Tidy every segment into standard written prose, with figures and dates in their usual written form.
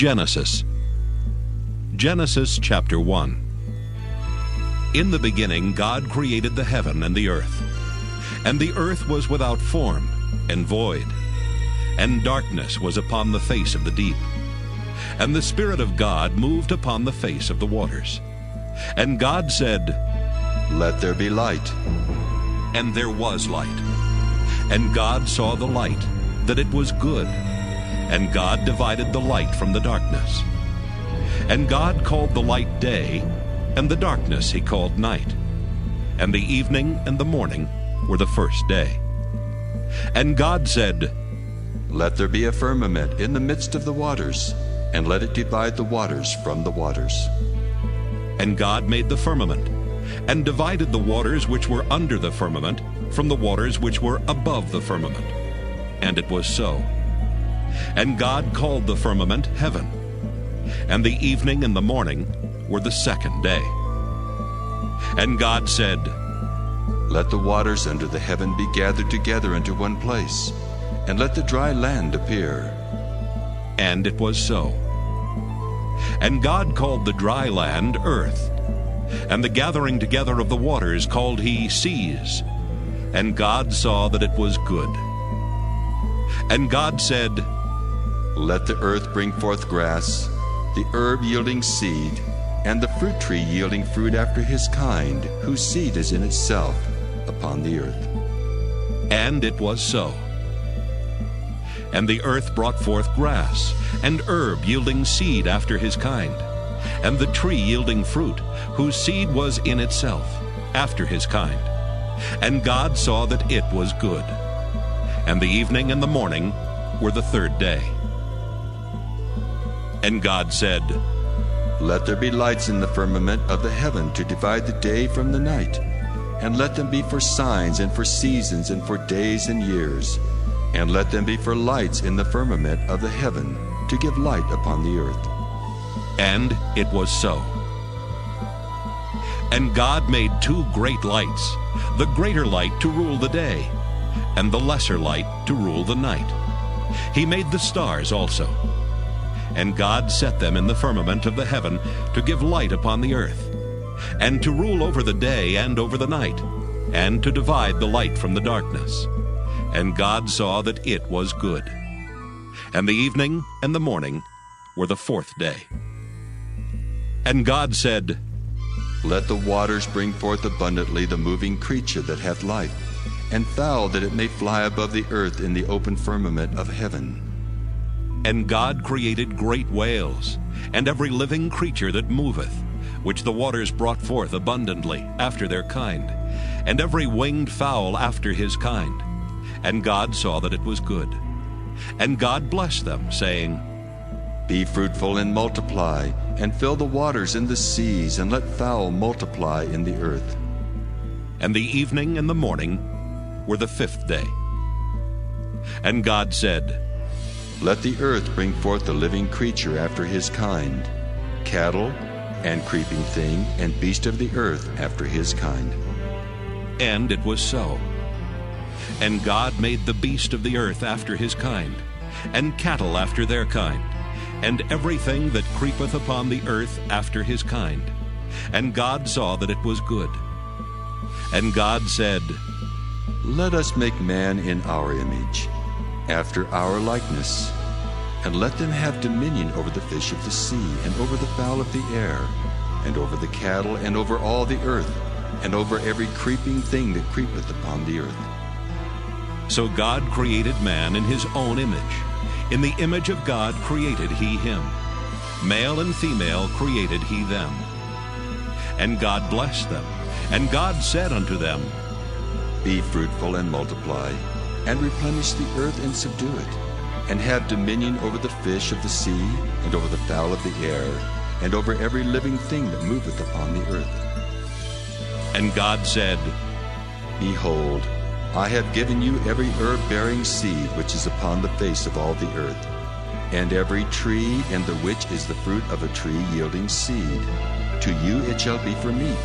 Genesis. Genesis chapter 1. In the beginning God created the heaven and the earth. And the earth was without form and void, and darkness was upon the face of the deep. And the Spirit of God moved upon the face of the waters. And God said, "Let there be light." And there was light. And God saw the light, that it was good. And God divided the light from the darkness. And God called the light day, and the darkness he called night. And the evening and the morning were the first day. And God said, "Let there be a firmament in the midst of the waters, and let it divide the waters from the waters." And God made the firmament, and divided the waters which were under the firmament from the waters which were above the firmament. And it was so. And God called the firmament heaven. And the evening and the morning were the second day. And God said, "Let the waters under the heaven be gathered together into one place, and let the dry land appear." And it was so. And God called the dry land earth, and the gathering together of the waters called he seas. And God saw that it was good. And God said, "Let the earth bring forth grass, the herb yielding seed, and the fruit tree yielding fruit after his kind, whose seed is in itself upon the earth." And it was so. And the earth brought forth grass, and herb yielding seed after his kind, and the tree yielding fruit, whose seed was in itself, after his kind. And God saw that it was good. And the evening and the morning were the third day. And God said, "Let there be lights in the firmament of the heaven to divide the day from the night, and let them be for signs and for seasons and for days and years, and let them be for lights in the firmament of the heaven to give light upon the earth." And it was so. And God made two great lights, the greater light to rule the day, and the lesser light to rule the night. He made the stars also. And God set them in the firmament of the heaven to give light upon the earth, and to rule over the day and over the night, and to divide the light from the darkness. And God saw that it was good. And the evening and the morning were the fourth day. And God said, "Let the waters bring forth abundantly the moving creature that hath life, and fowl that it may fly above the earth in the open firmament of heaven." And God created great whales, and every living creature that moveth, which the waters brought forth abundantly after their kind, and every winged fowl after his kind. And God saw that it was good. And God blessed them, saying, "Be fruitful and multiply, and fill the waters in the seas, and let fowl multiply in the earth." And the evening and the morning were the fifth day. And God said, "Let the earth bring forth the living creature after his kind, cattle, and creeping thing, and beast of the earth after his kind." And it was so. And God made the beast of the earth after his kind, and cattle after their kind, and everything that creepeth upon the earth after his kind. And God saw that it was good. And God said, "Let us make man in our image, after our likeness, and let them have dominion over the fish of the sea, and over the fowl of the air, and over the cattle, and over all the earth, and over every creeping thing that creepeth upon the earth." So God created man in his own image. In the image of God created he him. Male and female created he them. And God blessed them. And God said unto them, "Be fruitful and multiply, and replenish the earth and subdue it, and have dominion over the fish of the sea, and over the fowl of the air, and over every living thing that moveth upon the earth." And God said, "Behold, I have given you every herb-bearing seed which is upon the face of all the earth, and every tree in the which is the fruit of a tree yielding seed. To you it shall be for meat,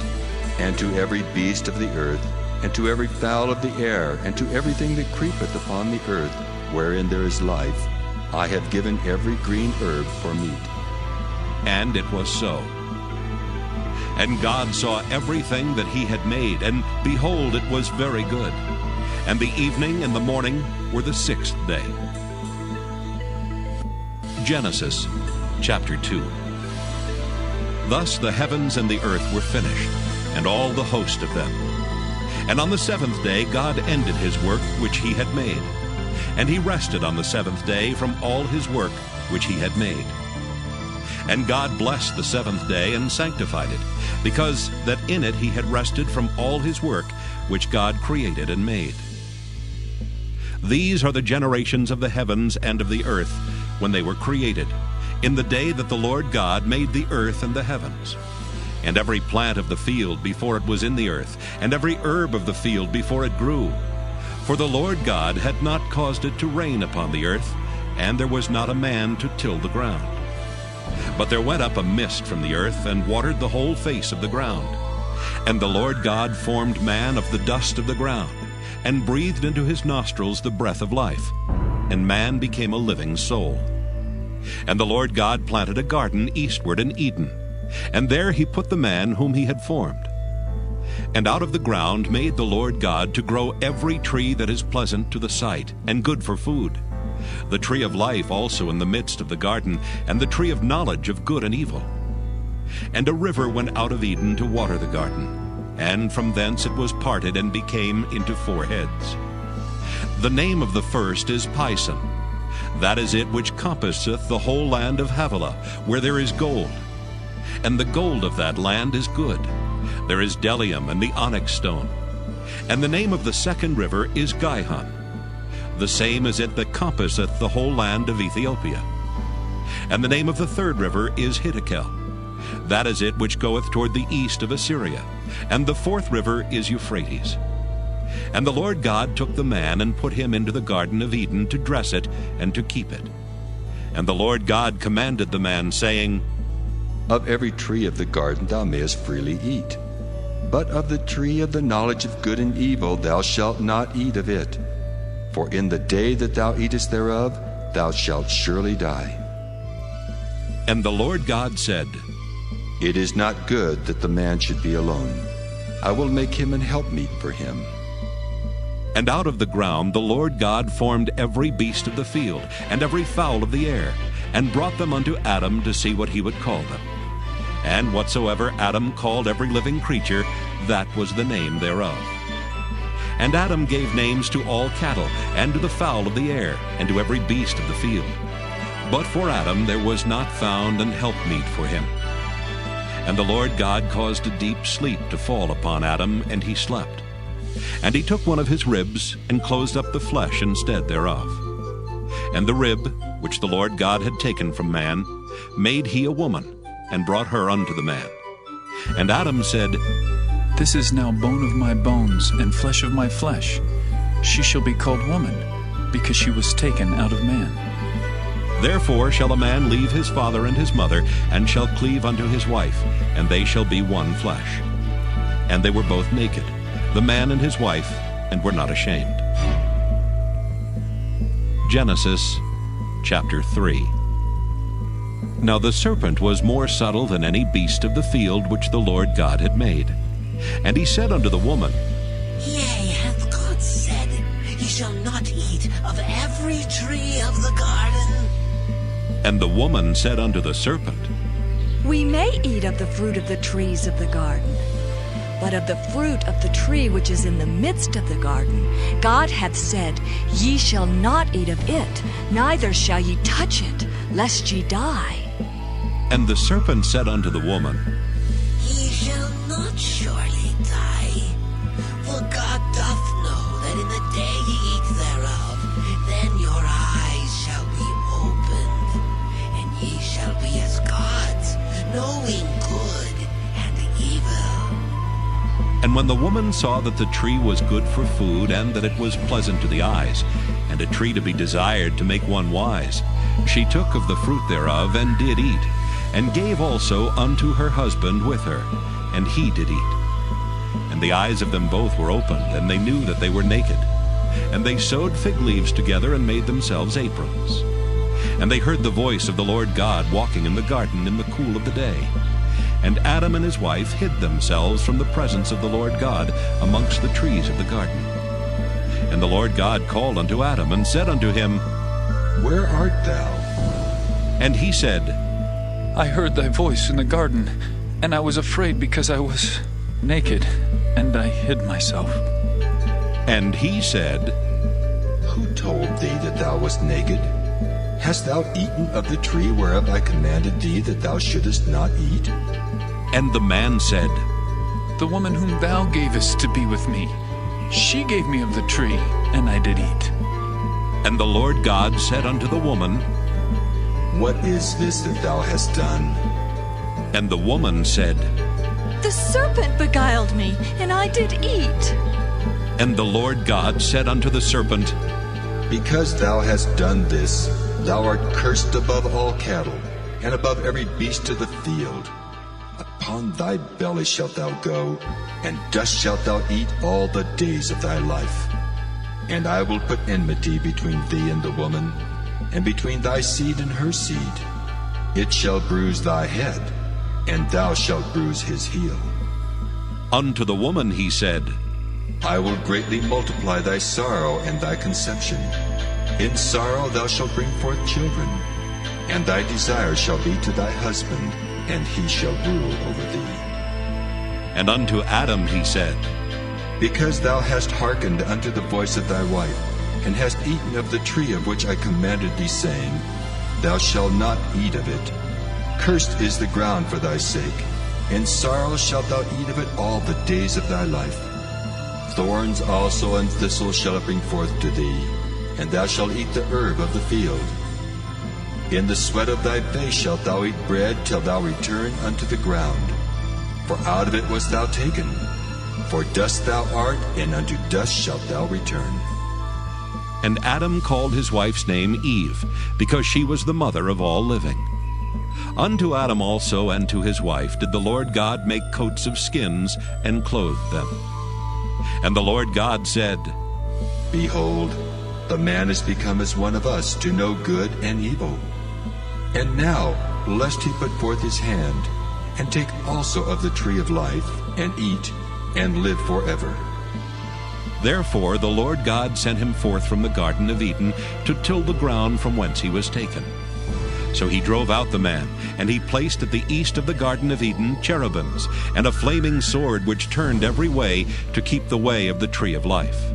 and to every beast of the earth, and to every fowl of the air, and to everything that creepeth upon the earth, wherein there is life, I have given every green herb for meat. And it was so. And God saw everything that he had made, and behold, it was very good. And the evening and the morning were the sixth day. Genesis chapter 2. Thus the heavens and the earth were finished, and all the host of them. And on the seventh day God ended his work which he had made. And he rested on the seventh day from all his work which he had made. And God blessed the seventh day and sanctified it, because that in it he had rested from all his work which God created and made. These are the generations of the heavens and of the earth when they were created, in the day that the Lord God made the earth and the heavens. And every plant of the field before it was in the earth, and every herb of the field before it grew. For the Lord God had not caused it to rain upon the earth, and there was not a man to till the ground. But there went up a mist from the earth, and watered the whole face of the ground. And the Lord God formed man of the dust of the ground, and breathed into his nostrils the breath of life, and man became a living soul. And the Lord God planted a garden eastward in Eden, and there he put the man whom he had formed. And out of the ground made the Lord God to grow every tree that is pleasant to the sight, and good for food, the tree of life also in the midst of the garden, and the tree of knowledge of good and evil. And a river went out of Eden to water the garden, and from thence it was parted and became into 4 heads. The name of the first is Pison. That is it which compasseth the whole land of Havilah, where there is gold. And the gold of that land is good. There is bdellium and the onyx stone. And the name of the second river is Gihon. The same is it that compasseth the whole land of Ethiopia. And the name of the third river is Hiddekel. That is it which goeth toward the east of Assyria. And the fourth river is Euphrates. And the Lord God took the man and put him into the garden of Eden to dress it and to keep it. And the Lord God commanded the man, saying, Of every tree of the garden thou mayest freely eat, but of the tree of the knowledge of good and evil thou shalt not eat of it. For in the day that thou eatest thereof, thou shalt surely die. And the Lord God said, It is not good that the man should be alone. I will make him an helpmeet for him. And out of the ground the Lord God formed every beast of the field, and every fowl of the air, and brought them unto Adam to see what he would call them. And whatsoever Adam called every living creature, that was the name thereof. And Adam gave names to all cattle, and to the fowl of the air, and to every beast of the field. But for Adam there was not found an helpmeet for him. And the Lord God caused a deep sleep to fall upon Adam, and he slept. And he took one of his ribs, and closed up the flesh instead thereof. And the rib, which the Lord God had taken from man, made he a woman, and brought her unto the man. And Adam said, This is now bone of my bones, and flesh of my flesh. She shall be called woman, because she was taken out of man. Therefore shall a man leave his father and his mother, and shall cleave unto his wife, and they shall be one flesh. And they were both naked, the man and his wife, and were not ashamed. Genesis chapter 3. Now the serpent was more subtle than any beast of the field which the Lord God had made. And he said unto the woman, Yea, hath God said, Ye shall not eat of every tree of the garden? And the woman said unto the serpent, We may eat of the fruit of the trees of the garden. But of the fruit of the tree which is in the midst of the garden, God hath said, Ye shall not eat of it, neither shall ye touch it, lest ye die. And the serpent said unto the woman, Ye shall not surely die. For God doth know that in the day ye eat thereof, then your eyes shall be opened, and ye shall be as gods, knowing good and evil. And when the woman saw that the tree was good for food, and that it was pleasant to the eyes, and a tree to be desired to make one wise, she took of the fruit thereof, and did eat, and gave also unto her husband with her, and he did eat. And the eyes of them both were opened, and they knew that they were naked. And they sewed fig leaves together, and made themselves aprons. And they heard the voice of the Lord God walking in the garden in the cool of the day. And Adam and his wife hid themselves from the presence of the Lord God amongst the trees of the garden. And the Lord God called unto Adam, and said unto him, Where art thou? And he said, I heard thy voice in the garden, and I was afraid because I was naked, and I hid myself. And he said, Who told thee that thou wast naked? Hast thou eaten of the tree whereof I commanded thee that thou shouldest not eat? And the man said, The woman whom thou gavest to be with me, she gave me of the tree, and I did eat. And the Lord God said unto the woman, What is this that thou hast done? And the woman said, The serpent beguiled me, and I did eat. And the Lord God said unto the serpent, Because thou hast done this, thou art cursed above all cattle, and above every beast of the field. Upon thy belly shalt thou go, and dust shalt thou eat all the days of thy life. And I will put enmity between thee and the woman, and between thy seed and her seed. It shall bruise thy head, and thou shalt bruise his heel. Unto the woman he said, I will greatly multiply thy sorrow and thy conception. In sorrow thou shalt bring forth children, and thy desire shall be to thy husband, and he shall rule over thee. And unto Adam he said, Because thou hast hearkened unto the voice of thy wife, and hast eaten of the tree of which I commanded thee, saying, Thou shalt not eat of it. Cursed is the ground for thy sake. In sorrow shalt thou eat of it all the days of thy life. Thorns also and thistles shall it bring forth to thee, and thou shalt eat the herb of the field. In the sweat of thy face shalt thou eat bread till thou return unto the ground. For out of it wast thou taken. For dust thou art, and unto dust shalt thou return. And Adam called his wife's name Eve, because she was the mother of all living. Unto Adam also and to his wife did the Lord God make coats of skins, and clothed them. And the Lord God said, Behold, the man is become as one of us, to know good and evil. And now, lest he put forth his hand, and take also of the tree of life, and eat, and live forever. Therefore the Lord God sent him forth from the Garden of Eden to till the ground from whence he was taken. So he drove out the man, and he placed at the east of the Garden of Eden cherubims, and a flaming sword which turned every way to keep the way of the tree of life.